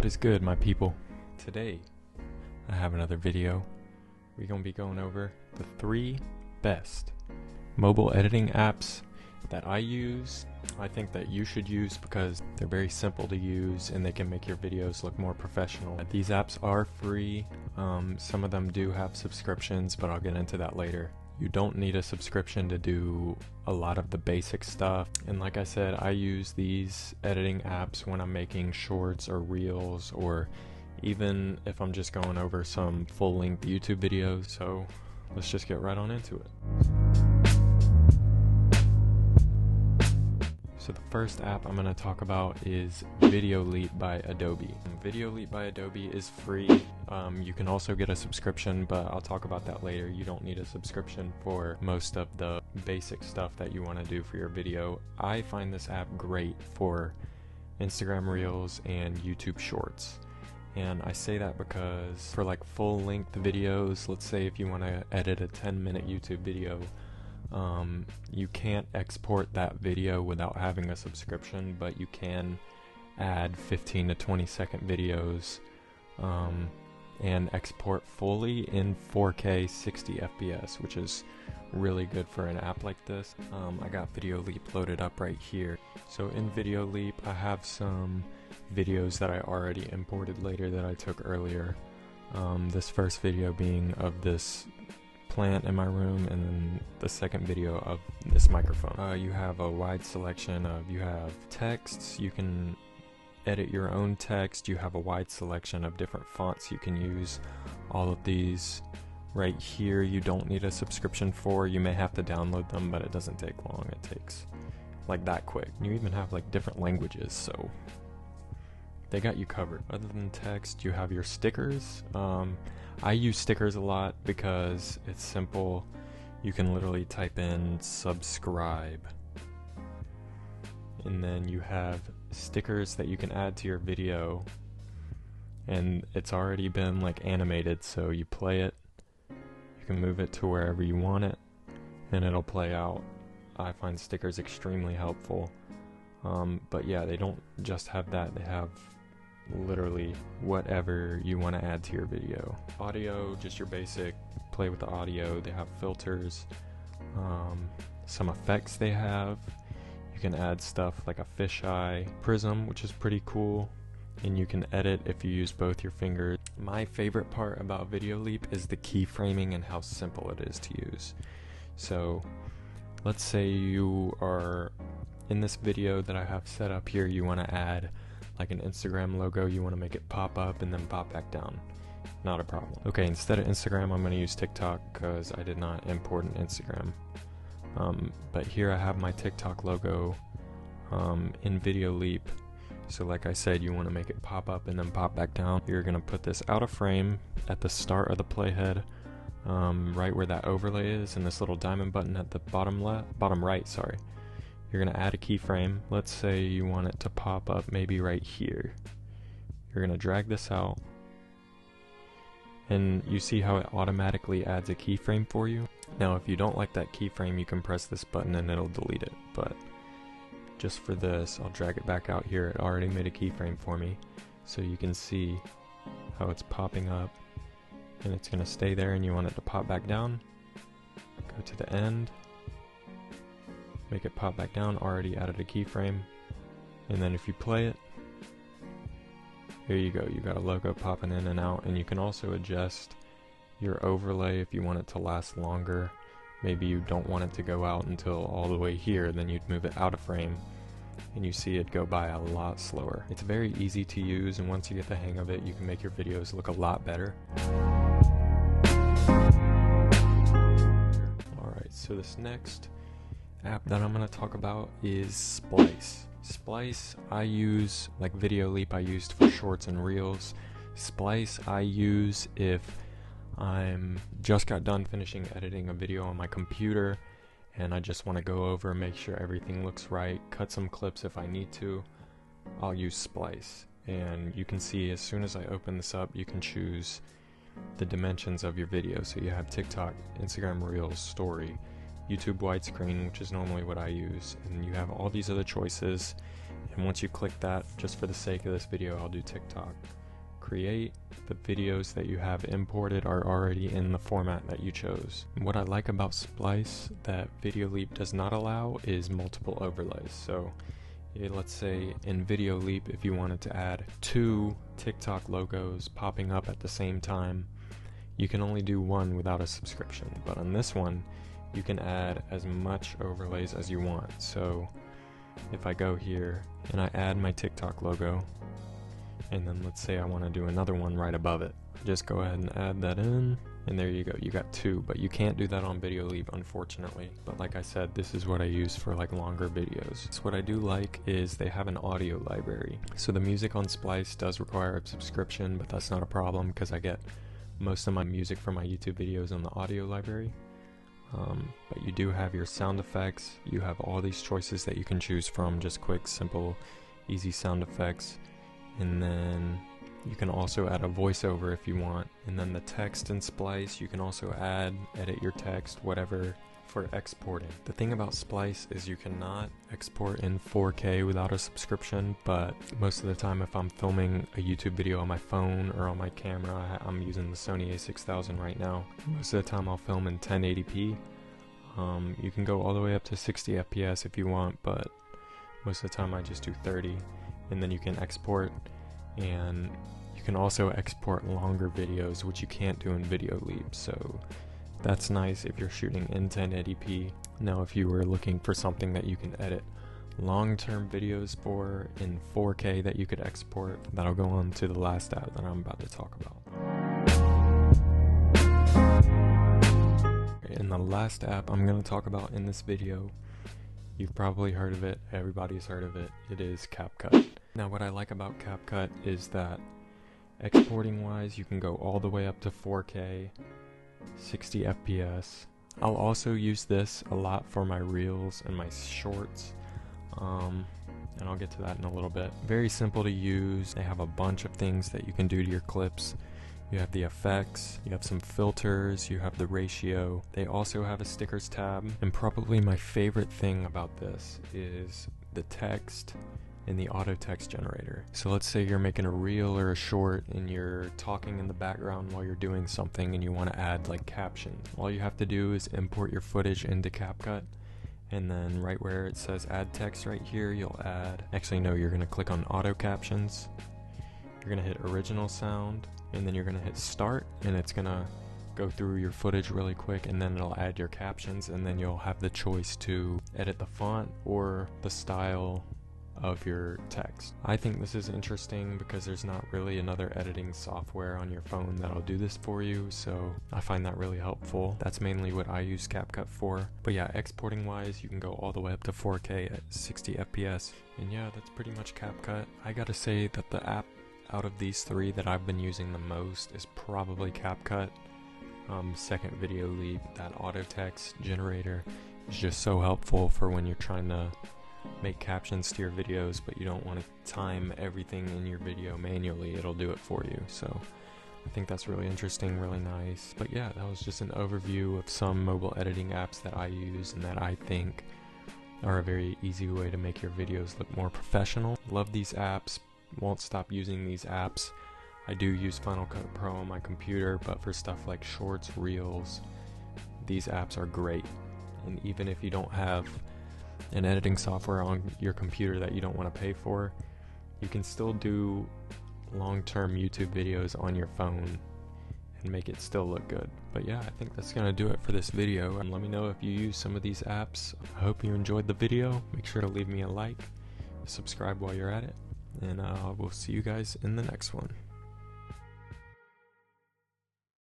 What is good, my people? Today I have another video. We're going to be going over the 3 best mobile editing apps that I use. I think that you should use because they're very simple to use and they can make your videos look more professional. These apps are free. Some of them do have subscriptions, but I'll get into that later. You don't need a subscription to do a lot of the basic stuff. And like I said, I use these editing apps when I'm making shorts or reels, or even if I'm just going over some full-length YouTube videos. So let's just get right on into it. So the first app I'm going to talk about is videoleap by Adobe. Videoleap by Adobe is free. You can also get a subscription, but I'll talk about that later. You don't need a subscription for most of the basic stuff that you want to do for your video. I find this app great for Instagram Reels and YouTube Shorts. And I say that because for like full-length videos, let's say if you want to edit a 10-minute YouTube video, you can't export that video without having a subscription, but you can add 15 to 20 second videos and export fully in 4K 60 FPS, which is really good for an app like this. I got videoleap loaded up right here. So in videoleap I have some videos that I already imported later that I took earlier. This first video being of this plant in my room, and then the second video of this microphone. You have a wide selection of, you have texts, you can edit your own text, you have a wide selection of different fonts you can use. All of these right here you don't need a subscription for. You may have to download them, but it doesn't take long. It takes like that quick. You even have like different languages, so they got you covered. Other than text, you have your stickers. I use stickers a lot because it's simple. You can literally type in subscribe, and then you have stickers that you can add to your video, and it's already been like animated, so you play it, you can move it to wherever you want it, and it'll play out. I find stickers extremely helpful. But yeah, they don't just have that, they have literally whatever you want to add to your video. Audio, just your basic play with the audio. They have filters, some effects they have. You can add stuff like a fisheye, prism, which is pretty cool, and you can edit if you use both your fingers. My favorite part about videoleap is the keyframing and how simple it is to use. So let's say you are in this video that I have set up here, you want to add like an Instagram logo, you want to make it pop up and then pop back down. Not a problem. Okay, instead of Instagram, I'm going to use TikTok because I did not import an Instagram. But here I have my TikTok logo in videoleap. So like I said, you want to make it pop up and then pop back down. You're going to put this out of frame at the start of the playhead, right where that overlay is, and this little diamond button at the bottom right, sorry. You're going to add a keyframe. Let's say you want it to pop up maybe right here. You're going to drag this out, and you see how it automatically adds a keyframe for you. Now if you don't like that keyframe, you can press this button and it'll delete it, but just for this I'll drag it back out here. It already made a keyframe for me, so you can see how it's popping up, and it's going to stay there, and you want it to pop back down. Go to the end, make it pop back down, already added a keyframe, and then if you play it, here you go, you got a logo popping in and out. And you can also adjust your overlay if you want it to last longer. Maybe you don't want it to go out until all the way here, then you'd move it out of frame and you see it go by a lot slower. It's very easy to use, and once you get the hang of it, you can make your videos look a lot better. Alright, so this next app that I'm going to talk about is Splice. Splice I use, like videoleap I used for shorts and reels. Splice I use if I'm just got done finishing editing a video on my computer and I just want to go over and make sure everything looks right, cut some clips if I need to. I'll use Splice, and you can see as soon as I open this up, you can choose the dimensions of your video. So you have TikTok, Instagram Reels, Story, YouTube widescreen, which is normally what I use, and you have all these other choices, And once you click that, just for the sake of this video, I'll do TikTok. Create. The videos that you have imported are already in the format that you chose. What I like about Splice that videoleap does not allow is multiple overlays. So let's say in videoleap, if you wanted to add 2 TikTok logos popping up at the same time, you can only do 1 without a subscription. But on this one, you can add as much overlays as you want. So if I go here and I add my TikTok logo, and then let's say I want to do another one right above it, just go ahead and add that in, and there you go, you got 2. But you can't do that on videoleap, unfortunately. But like I said, this is what I use for like longer videos. So what I do like is they have an audio library. So the music on Splice does require a subscription, but that's not a problem because I get most of my music from my YouTube videos on the audio library. But you do have your sound effects. You have all these choices that you can choose from, just quick, simple, easy sound effects. And then you can also add a voiceover if you want. And then the text in Splice, you can also add, edit your text, whatever, for exporting. The thing about Splice is you cannot export in 4K without a subscription, but most of the time if I'm filming a YouTube video on my phone or on my camera, I'm using the Sony a6000 right now, most of the time I'll film in 1080p. You can go all the way up to 60 FPS if you want, but most of the time I just do 30. And then you can export, and you can also export longer videos, which you can't do in videoleap. So that's nice if you're shooting in 1080p. Now if you were looking for something that you can edit long-term videos for in 4K that you could export, that'll go on to the last app that I'm about to talk about. And the last app I'm going to talk about in this video, you've probably heard of it, everybody's heard of it, it is CapCut. Now what I like about CapCut is that exporting wise you can go all the way up to 4K, 60 FPS. I'll also use this a lot for my reels and my shorts, and I'll get to that in a little bit. Very simple to use. They have a bunch of things that you can do to your clips. You have the effects, you have some filters, you have the ratio. They also have a stickers tab, and probably my favorite thing about this is the text and the auto text generator. So let's say you're making a reel or a short and you're talking in the background while you're doing something and you want to add like captions. All you have to do is import your footage into CapCut, and then right where it says add text right here, you'll add, actually no, you're going to click on auto captions, you're going to hit original sound, and then you're going to hit start, and it's going to go through your footage really quick, and then it'll add your captions, and then you'll have the choice to edit the font or the style of your text. I think this is interesting because there's not really another editing software on your phone that'll do this for you, so I find that really helpful. That's mainly what I use CapCut for. But yeah, exporting wise, you can go all the way up to 4K at 60 FPS. And yeah, that's pretty much CapCut. I gotta say that the app out of these 3 that I've been using the most is probably CapCut. Second, videoleap. That auto text generator is just so helpful for when you're trying to make captions to your videos, but you don't want to time everything in your video manually. It'll do it for you. So I think that's really interesting, really nice. But yeah, that was just an overview of some mobile editing apps that I use and that I think are a very easy way to make your videos look more professional. Love these apps, won't stop using these apps. I do use Final Cut Pro on my computer, but for stuff like shorts, reels, these apps are great. And even if you don't have an editing software on your computer that you don't want to pay for, you can still do long-term YouTube videos on your phone and make it still look good. But yeah, I think that's gonna do it for this video, and let me know if you use some of these apps. I hope you enjoyed the video. Make sure to leave me a like, subscribe while you're at it, and we'll see you guys in the next one.